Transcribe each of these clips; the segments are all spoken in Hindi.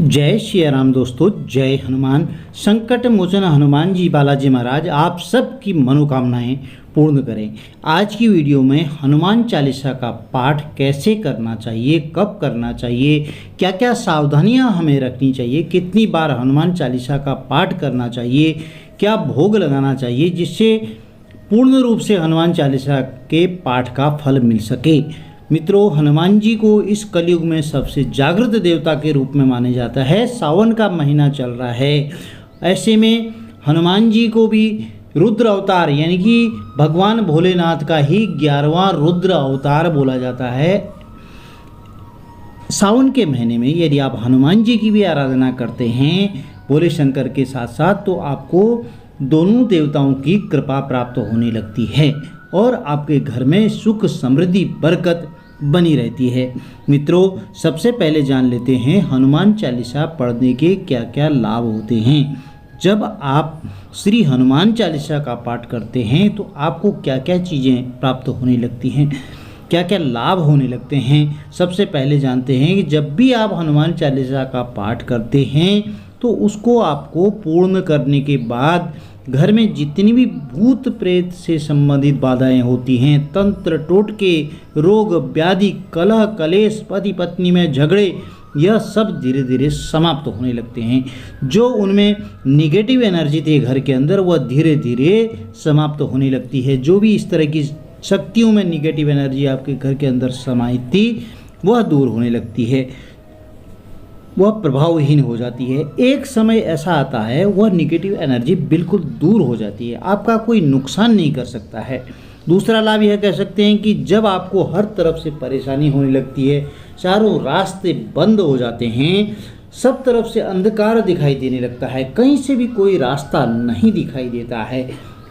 जय श्री राम दोस्तों, जय हनुमान। संकट मोचन हनुमान जी बालाजी महाराज आप सबकी मनोकामनाएं पूर्ण करें। आज की वीडियो में हनुमान चालीसा का पाठ कैसे करना चाहिए, कब करना चाहिए, क्या क्या सावधानियां हमें रखनी चाहिए, कितनी बार हनुमान चालीसा का पाठ करना चाहिए, क्या भोग लगाना चाहिए जिससे पूर्ण रूप से हनुमान चालीसा के पाठ का फल मिल सके। मित्रों, हनुमान जी को इस कलयुग में सबसे जागृत देवता के रूप में माना जाता है। सावन का महीना चल रहा है, ऐसे में हनुमान जी को भी रुद्र अवतार यानी कि भगवान भोलेनाथ का ही 11वां रुद्र अवतार बोला जाता है। सावन के महीने में यदि आप हनुमान जी की भी आराधना करते हैं भोले शंकर के साथ साथ, तो आपको दोनों देवताओं की कृपा प्राप्त होने लगती है और आपके घर में सुख समृद्धि बरकत बनी रहती है। मित्रों, सबसे पहले जान लेते हैं हनुमान चालीसा पढ़ने के क्या क्या लाभ होते हैं। जब आप श्री हनुमान चालीसा का पाठ करते हैं तो आपको क्या क्या चीज़ें प्राप्त होने लगती हैं, क्या क्या लाभ होने लगते हैं। सबसे पहले जानते हैं कि जब भी आप हनुमान चालीसा का पाठ करते हैं तो उसको आपको पूर्ण करने के बाद घर में जितनी भी भूत प्रेत से संबंधित बाधाएं होती हैं, तंत्र टोटके, रोग व्याधि, कलह कलेश, पति पत्नी में झगड़े, यह सब धीरे धीरे समाप्त होने लगते हैं। जो उनमें निगेटिव एनर्जी थी घर के अंदर वह धीरे धीरे समाप्त होने लगती है। जो भी इस तरह की शक्तियों में निगेटिव एनर्जी आपके घर के अंदर समाई थी वह दूर होने लगती है, वह प्रभावहीन हो जाती है। एक समय ऐसा आता है वह निगेटिव एनर्जी बिल्कुल दूर हो जाती है, आपका कोई नुकसान नहीं कर सकता है। दूसरा लाभ यह कह सकते हैं कि जब आपको हर तरफ से परेशानी होने लगती है, चारों रास्ते बंद हो जाते हैं, सब तरफ से अंधकार दिखाई देने लगता है, कहीं से भी कोई रास्ता नहीं दिखाई देता है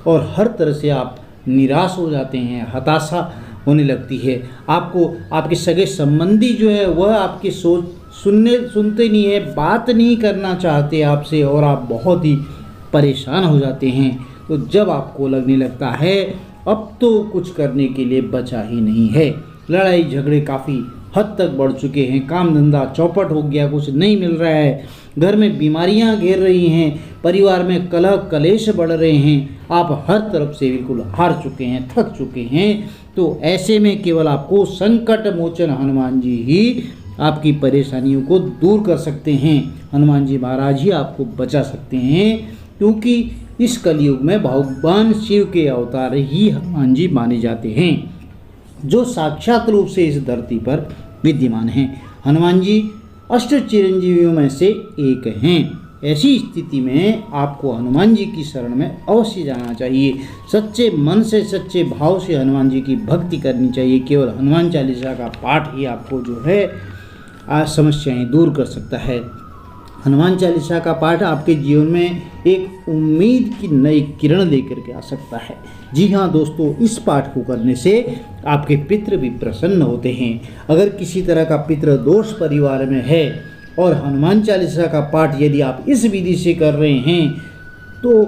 और हर तरह से आप निराश हो जाते हैं, हताशा होने लगती है। आपको आपके सगे संबंधी जो है वह आपकी सोच सुनते नहीं है, बात नहीं करना चाहते आपसे और आप बहुत ही परेशान हो जाते हैं। तो जब आपको लगने लगता है अब तो कुछ करने के लिए बचा ही नहीं है, लड़ाई झगड़े काफ़ी हद तक बढ़ चुके हैं, काम धंधा चौपट हो गया, कुछ नहीं मिल रहा है, घर में बीमारियां घेर रही हैं, परिवार में कलह कलेश बढ़ रहे हैं, आप हर तरफ से बिल्कुल हार चुके हैं, थक चुके हैं, तो ऐसे में केवल आपको संकट मोचन हनुमान जी ही आपकी परेशानियों को दूर कर सकते हैं। हनुमान जी महाराज ही आपको बचा सकते हैं, क्योंकि इस कलयुग में भगवान शिव के अवतार ही हनुमान जी माने जाते हैं, जो साक्षात रूप से इस धरती पर विद्यमान हैं। हनुमान जी अष्ट चिरंजीवियों में से एक हैं। ऐसी स्थिति में आपको हनुमान जी की शरण में अवश्य जाना चाहिए। सच्चे मन से, सच्चे भाव से हनुमान जी की भक्ति करनी चाहिए। केवल हनुमान चालीसा का पाठ ही आपको जो है आज समस्याएं दूर कर सकता है। हनुमान चालीसा का पाठ आपके जीवन में एक उम्मीद की नई किरण लेकर के आ सकता है। जी हाँ दोस्तों, इस पाठ को करने से आपके पितृ भी प्रसन्न होते हैं। अगर किसी तरह का पितृ दोष परिवार में है और हनुमान चालीसा का पाठ यदि आप इस विधि से कर रहे हैं तो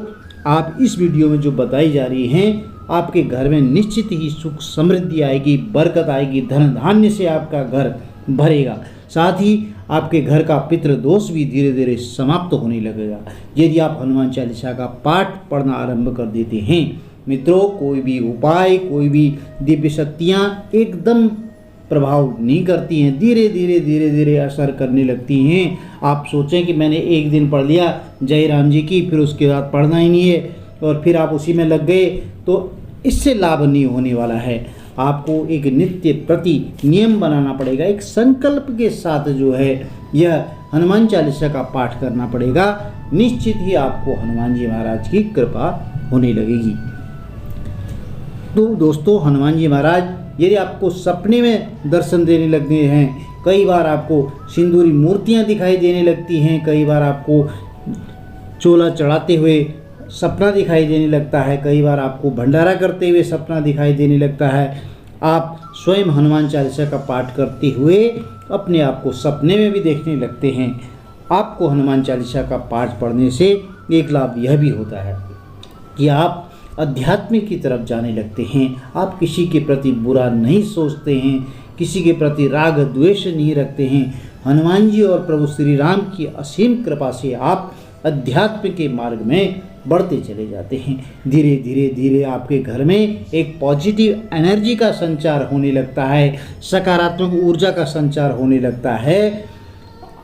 आप इस वीडियो में जो बताई जा रही हैं आपके घर में निश्चित ही सुख समृद्धि आएगी, बरकत आएगी, धन धान्य से आपका घर भरेगा। साथ ही आपके घर का पितृ दोष भी धीरे धीरे समाप्त होने लगेगा यदि आप हनुमान चालीसा का पाठ पढ़ना आरंभ कर देते हैं। मित्रों, कोई भी उपाय, कोई भी दिव्य शक्तियाँ एकदम प्रभाव नहीं करती हैं, धीरे धीरे असर करने लगती हैं। आप सोचें कि मैंने एक दिन पढ़ लिया जय राम जी की, फिर उसके बाद पढ़ना ही नहीं है और फिर आप उसी में लग गए, तो इससे लाभ नहीं होने वाला है। आपको एक नित्य प्रति नियम बनाना पड़ेगा, एक संकल्प के साथ जो है यह हनुमान चालीसा का पाठ करना पड़ेगा। निश्चित ही आपको हनुमान जी महाराज की कृपा होने लगेगी। तो दोस्तों, हनुमान जी महाराज यदि आपको सपने में दर्शन देने लगते हैं, कई बार आपको सिंदूरी मूर्तियां दिखाई देने लगती हैं, कई बार आपको चोला चढ़ाते हुए सपना दिखाई देने लगता है, कई बार आपको भंडारा करते हुए सपना दिखाई देने लगता है, आप स्वयं हनुमान चालीसा का पाठ करते हुए अपने आप को सपने में भी देखने लगते हैं। आपको हनुमान चालीसा का पाठ पढ़ने से एक लाभ यह भी होता है कि आप अध्यात्म की तरफ जाने लगते हैं। आप किसी के प्रति बुरा नहीं सोचते हैं, किसी के प्रति राग द्वेष नहीं रखते हैं, हनुमान जी और प्रभु श्री राम की असीम कृपा से आप अध्यात्म के मार्ग में बढ़ते चले जाते हैं। धीरे धीरे धीरे आपके घर में एक पॉजिटिव एनर्जी का संचार होने लगता है, सकारात्मक ऊर्जा का संचार होने लगता है।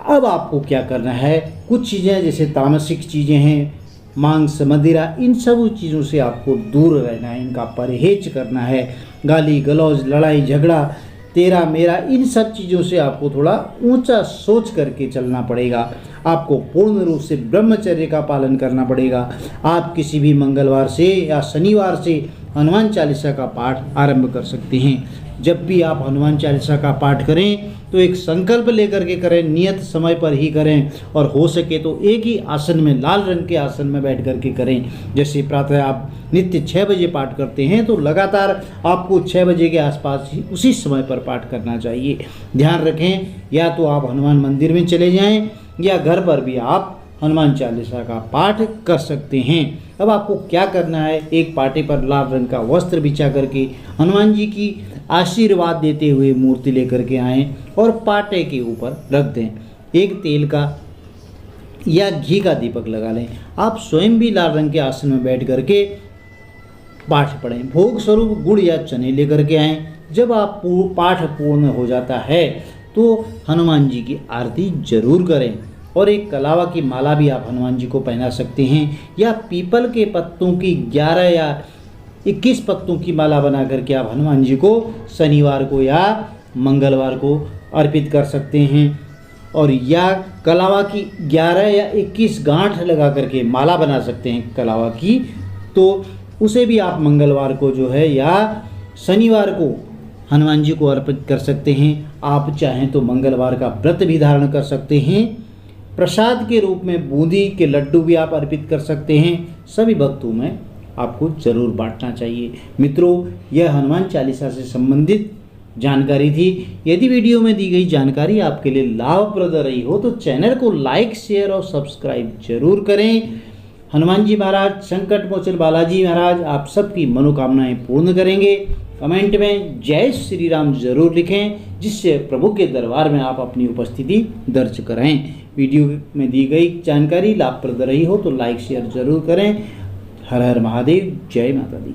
अब आपको क्या करना है, कुछ चीज़ें जैसे तामसिक चीज़ें हैं, मांस मदिरा, इन सब चीज़ों से आपको दूर रहना है, इनका परहेज करना है। गाली गलौज, लड़ाई झगड़ा, तेरा मेरा, इन सब चीज़ों से आपको थोड़ा ऊंचा सोच करके चलना पड़ेगा। आपको पूर्ण रूप से ब्रह्मचर्य का पालन करना पड़ेगा। आप किसी भी मंगलवार से या शनिवार से हनुमान चालीसा का पाठ आरंभ कर सकते हैं। जब भी आप हनुमान चालीसा का पाठ करें तो एक संकल्प लेकर के करें, नियत समय पर ही करें, और हो सके तो एक ही आसन में, लाल रंग के आसन में बैठ करके करें। जैसे प्रातः आप नित्य 6 बजे पाठ करते हैं तो लगातार आपको 6 बजे के आसपास ही उसी समय पर पाठ करना चाहिए। ध्यान रखें, या तो आप हनुमान मंदिर में चले जाएं या घर पर भी आप हनुमान चालीसा का पाठ कर सकते हैं। अब आपको क्या करना है, एक पाटे पर लाल रंग का वस्त्र बिछा करके हनुमान जी की आशीर्वाद देते हुए मूर्ति लेकर के आएँ और पाटे के ऊपर रख दें। एक तेल का या घी का दीपक लगा लें। आप स्वयं भी लाल रंग के आसन में बैठ करके पाठ पढ़ें। भोग स्वरूप गुड़ या चने लेकर के आएँ। जब आप पाठ पूर्ण हो जाता है तो हनुमान जी की आरती जरूर करें, और एक कलावा की माला भी आप हनुमान जी को पहना सकते हैं, या पीपल के पत्तों की 11 या 21 पत्तों की माला बना करके आप हनुमान जी को शनिवार को या मंगलवार को अर्पित कर सकते हैं। और या कलावा की 11 या 21 गांठ लगा करके माला बना सकते हैं कलावा की, तो उसे भी आप मंगलवार को जो है या शनिवार को हनुमान जी को अर्पित कर सकते हैं। आप चाहें तो मंगलवार का व्रत भी धारण कर सकते हैं। प्रसाद के रूप में बूंदी के लड्डू भी आप अर्पित कर सकते हैं। सभी भक्तों में आपको जरूर बांटना चाहिए। मित्रों, यह हनुमान चालीसा से संबंधित जानकारी थी। यदि वीडियो में दी गई जानकारी आपके लिए लाभप्रद रही हो तो चैनल को लाइक, शेयर और सब्सक्राइब जरूर करें। हनुमान जी महाराज, संकट मोचन बालाजी महाराज आप सबकी मनोकामनाएं पूर्ण करेंगे। कमेंट में जय श्री राम जरूर लिखें, जिससे प्रभु के दरबार में आप अपनी उपस्थिति दर्ज कराएं। वीडियो में दी गई जानकारी लाभप्रद रही हो तो लाइक शेयर जरूर करें। हर हर महादेव, जय माता दी।